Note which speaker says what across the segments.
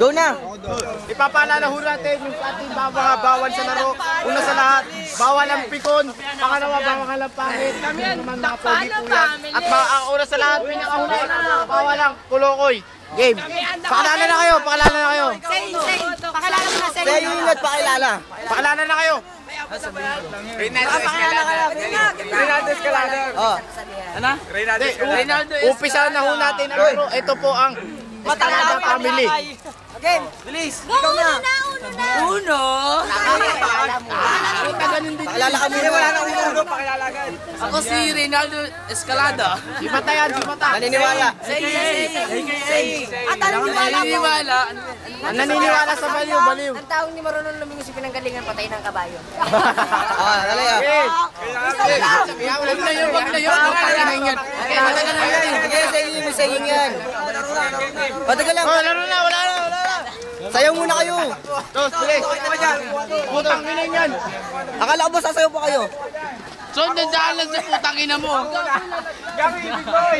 Speaker 1: Go na!
Speaker 2: Ipapaalala ho natin yung ating mga bawal sa laro. Una sa lahat, bawal ang pikon. Pangalawa, bawal ang pangit. Kami naman mga pogi po yan. At una sa lahat, pinakahuli, bawal ang kulokoy. Game. Pakilala na kayo, pakilala na kayo.
Speaker 3: Say. Pakilala mo na, say.
Speaker 1: Say yung ingat, pakilala.
Speaker 2: Pakilala na kayo.
Speaker 4: Reynaldo Escalada.
Speaker 1: Oh.
Speaker 4: Ano? Reynaldo
Speaker 2: Umpisa na ho natin ang laro. Ito po ang Escalada family.
Speaker 1: Game! Bilis! Ikaw na!
Speaker 4: Uno.
Speaker 1: Pakilala ka muna. Wala na uno.
Speaker 4: Ako si Reynaldo Escalada.
Speaker 2: Si Mata yan, si Mata.
Speaker 1: Naniniwala.
Speaker 4: Say.
Speaker 3: At
Speaker 4: Naniniwala.
Speaker 2: Naniniwala sa baliw, baliw.
Speaker 3: ang taong ni Marunong lumingon si pinanggalingan patay ng kabayo.
Speaker 1: Ah, dali ah.
Speaker 4: Wag na yun.
Speaker 1: Sige, saying yan. Patagal lang.
Speaker 2: Oh, laro na, wala na.
Speaker 1: Sayaw muna kayo.
Speaker 2: Dos, tres. Putang inin yan.
Speaker 1: Akala ko ba sasayaw pa kayo?
Speaker 4: So, nandiyan lang sa putang ina mo.
Speaker 2: Gami, big boy.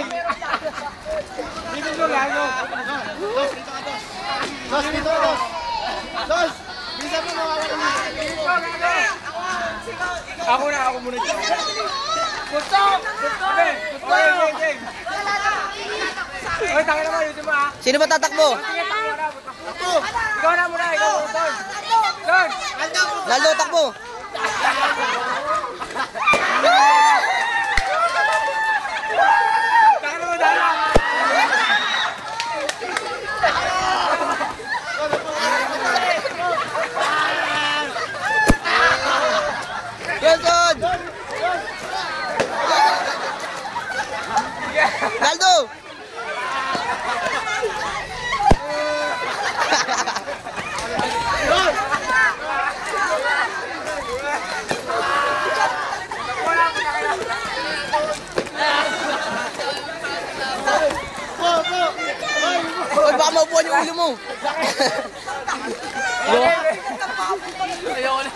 Speaker 2: Big boy, ano? Dos, dito, dos. Dos. Bisa mo mawawala. Ako muna. Gusto. Oy, tangin naman, yun mo ah.
Speaker 1: Sino ba tatakbo?
Speaker 2: Ikaw na muna, Don.
Speaker 1: Naldo, takbo.
Speaker 2: Tangin naman, dala.
Speaker 1: Johnson! Naldo! Oy, baka maupuan yung ulo mo.
Speaker 4: Ayoko na.